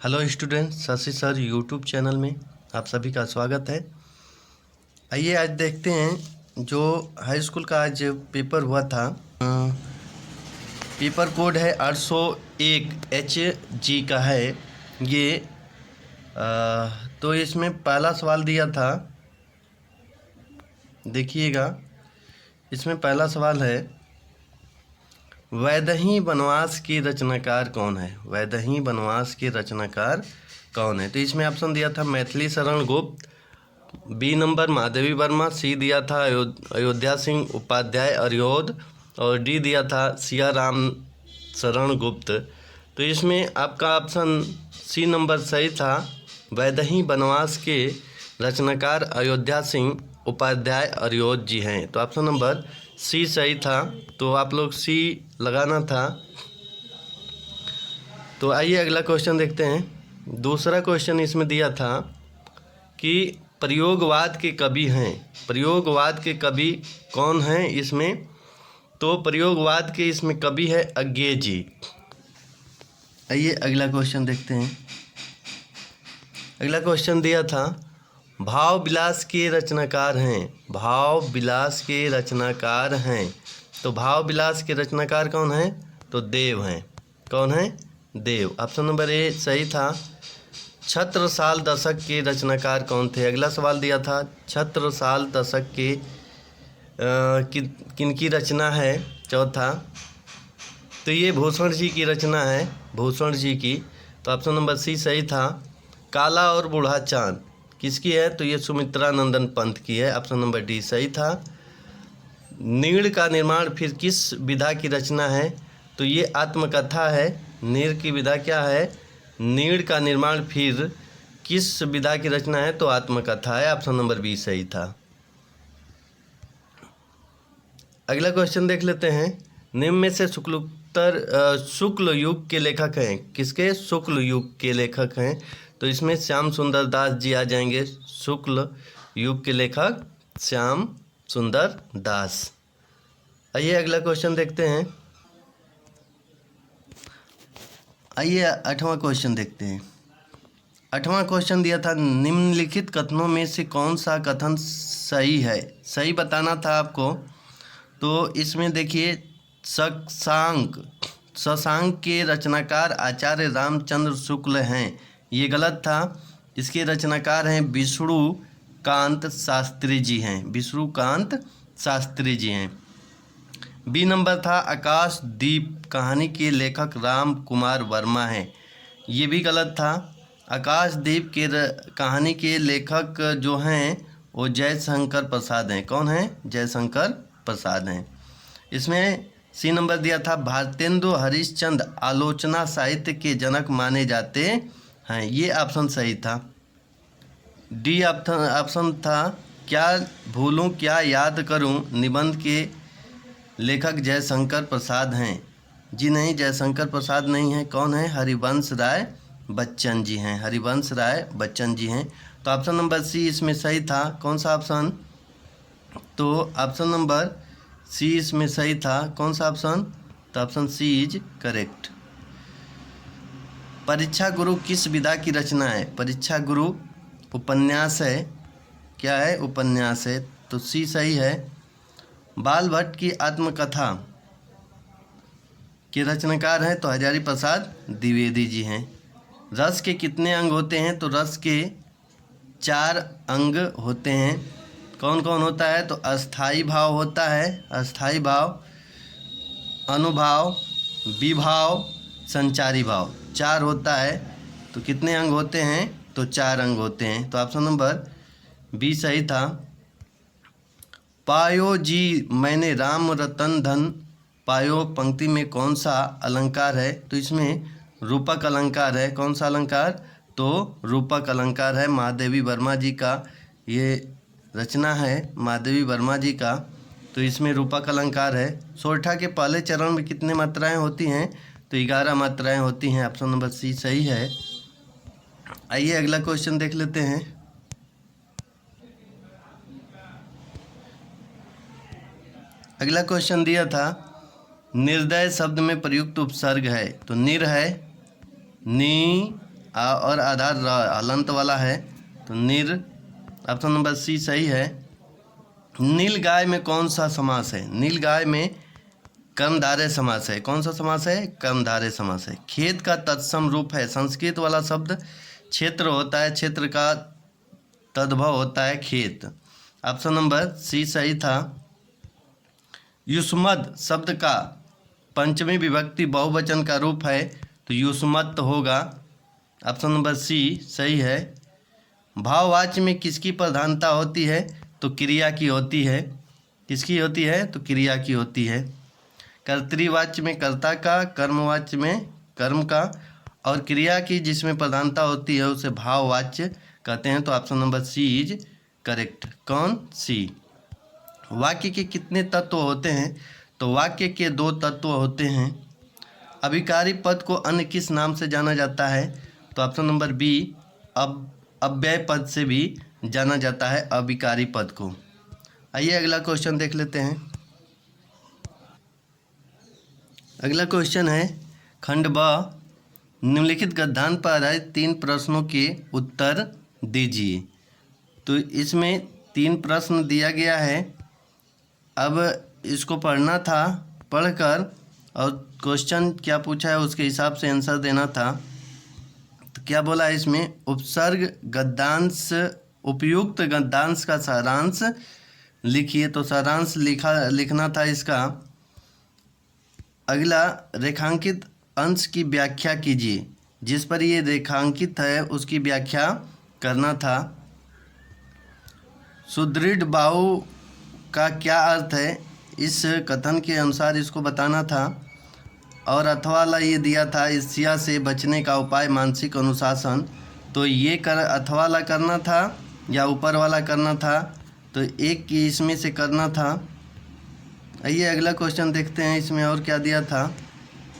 Hello student, Shashi sir YouTube channel में आप सभी का स्वागत है। आइए आज देखते हैं जो हाई स्कूल का आज पेपर हुआ था। पेपर कोड है 801 HG का है ये। तो इसमें पहला सवाल दिया था, देखिएगा। इसमें पहला सवाल है, वैदेही वनवास के रचनाकार कौन है? वैदेही वनवास के रचनाकार कौन है? तो इसमें ऑप्शन दिया था मैथिली शरण गुप्त, बी नंबर महादेवी वर्मा, सी दिया था अयोध्या सिंह उपाध्याय अर्योद, और डी दिया था सिया राम शरण गुप्त। तो इसमें आपका ऑप्शन सी नंबर सही था। वैदेही वनवास के रचनाकार अयोध्या सिंह उपाध्याय अर्योद जी हैं। तो ऑप्शन नंबर सी सही था, तो आप लोग सी लगाना था। तो आइए अगला क्वेश्चन देखते हैं। दूसरा क्वेश्चन इसमें दिया था कि प्रयोगवाद के कवि हैं। प्रयोगवाद के कवि कौन हैं इसमें? तो प्रयोगवाद के इसमें कवि है अज्ञे जी। आइए अगला क्वेश्चन देखते हैं। अगला क्वेश्चन दिया था, भाव विलास के रचनाकार हैं। भाव विलास के रचनाकार हैं। तो भाव विलास के रचनाकार कौन हैं? तो देव हैं। कौन है? देव। ऑप्शन नंबर ए सही था। छत्रसाल दशक के रचनाकार कौन थे? अगला सवाल दिया था, छत्रसाल दशक के किनकी रचना है? चौथा, तो ये भूषण जी की रचना है, भूषण जी की। तो ऑप्शन नंबर सी सही था। काला और बूढ़ा चांद किसकी है? तो ये सुमित्रा नंदन पंत की है। ऑप्शन नंबर डी सही था। नीड़ का निर्माण फिर किस विधा की रचना है? तो ये आत्मकथा है। नीड़ की विधा क्या है? नीड़ का निर्माण फिर किस विधा की रचना है? तो आत्मकथा है। ऑप्शन नंबर बी सही था। अगला क्वेश्चन देख लेते हैं। निम्न में से शुक्ल युग के लेखक हैं किसके? शुक्ल युग के लेखक हैं। तो इसमें श्याम सुंदर दास जी आ जाएंगे। शुक्ल युग के लेखक श्याम सुंदर दास। आइए अगला क्वेश्चन देखते हैं। आइए 8वां क्वेश्चन देखते हैं। 8वां क्वेश्चन दिया था, निम्नलिखित कथनों में से कौन सा कथन सही है? सही बताना था आपको। तो इसमें देखिए, शशांक के रचनाकार आचार्य रामचंद्र शुक्ल हैं, ये गलत था। इसके रचनाकार हैं विष्णुकांत शास्त्री जी हैं। विष्णुकांत शास्त्री जी हैं। बी नंबर था, आकाशदीप कहानी के लेखक राम कुमार वर्मा हैं, ये भी गलत था। आकाशदीप के कहानी के लेखक जो हैं वो जयशंकर प्रसाद हैं। कौन हैं? जयशंकर प्रसाद हैं। इसमें सी नंबर दिया था, भारतेंदु हरिश्चंद्र आलोचना साहित्य के जनक माने जाते हैं, ये ऑप्शन सही था। डी ऑप्शन था, क्या भूलूं क्या याद करूं निबंध के लेखक जयशंकर प्रसाद हैं। जी नहीं, जयशंकर प्रसाद नहीं है। कौन है? हरिवंश राय बच्चन जी हैं। हरिवंश राय बच्चन जी हैं। तो ऑप्शन नंबर सी इसमें सही था। कौन सा ऑप्शन? तो ऑप्शन नंबर सी इसमें सही था। कौन सा ऑप्शन? तो ऑप्शन सी इज करेक्ट। परीक्षा गुरु किस विधा की रचना है? परीक्षा गुरु उपन्यास है। क्या है? उपन्यास है। तो सी सही है। बाल भट्ट की आत्मकथा के रचनाकार हैं तो हजारी प्रसाद द्विवेदी जी हैं। रस के कितने अंग होते हैं? तो रस के 4 अंग होते हैं। कौन कौन होता है? तो अस्थाई भाव होता है, अस्थाई भाव, अनुभाव, विभाव, संचारी भाव, 4 होता है। तो कितने अंग होते हैं? तो 4 अंग होते हैं। तो ऑप्शन नंबर बी सही था। पायो जी मैंने राम रतन धन पायो पंक्ति में कौन सा अलंकार है? तो इसमें रूपक अलंकार है। कौन सा अलंकार? तो रूपक अलंकार है। महादेवी वर्मा जी का ये रचना है, महादेवी वर्मा जी का। तो इसमें रूपक अलंकार है। सोरठा के पहले चरण में कितने मात्राएं होती हैं? तो 11 मात्राएं होती हैं। ऑप्शन नंबर सी सही है। आइए अगला क्वेश्चन देख लेते हैं। अगला क्वेश्चन दिया था, निर्दय शब्द में प्रयुक्त उपसर्ग है। तो निर है, नी, और आधार हलंत वाला है तो निर। ऑप्शन नंबर सी सही है। नीलगाय में कौन सा समास है? नीलगाय में कर्मधारय समास है। कौन सा समास है? कर्मधारय समास है। खेत का तत्सम रूप है। संस्कृत वाला शब्द क्षेत्र होता है, क्षेत्र का तद्भव होता है खेत। ऑप्शन नंबर सी सही था। युष्मद शब्द का पंचमी विभक्ति बहुवचन का रूप है तो युष्मत होगा। ऑप्शन नंबर सी सही है। भाववाच्य में किसकी प्रधानता होती है? तो क्रिया की होती है। किसकी होती है? तो क्रिया की होती है। कर्तृवाच्य में कर्ता का, कर्मवाच्य में कर्म का, और क्रिया की जिसमें प्रधानता होती है उसे भाववाच्य कहते हैं। तो option number C is correct. कौन? सी। वाक्य के कितने तत्व होते हैं? तो वाक्य के 2 तत्व होते हैं। अभिकारी पद को अन्य किस नाम से जाना जाता है? तो ऑप्शन नंबर बी अव्यय पद से भी जाना जाता है अभिकारी पद को। आइए अगला क्वेश्चन देख लेते हैं। अगला क्वेश्चन है खंड ब, निम्नलिखित गद्यांश पर आधारित 3 प्रश्नों के उत्तर दीजिए। तो इसमें 3 प्रश्न दिया गया है। अब इसको पढ़ना था, पढ़कर और क्वेश्चन क्या पूछा है उसके हिसाब से आंसर देना था। तो क्या बोला है इसमें? उपसर्ग गद्यांश, उपयुक्त गद्यांश का सारांश लिखिए। तो सारांश लिखना था इसका। अगला, रेखांकित अंश की व्याख्या कीजिए। जिस पर ये रेखांकित है उसकी व्याख्या करना था। सुदृढ़ बाहु का क्या अर्थ है? इस कथन के अनुसार इसको बताना था। और अथवा वाला ये दिया था, ईर्ष्या से बचने का उपाय मानसिक अनुशासन। तो ये अथवा वाला करना था या ऊपर वाला करना था? तो एक की इसमें से करना था। आइए अगला क्वेश्चन देखते हैं इसमें और क्या दिया था।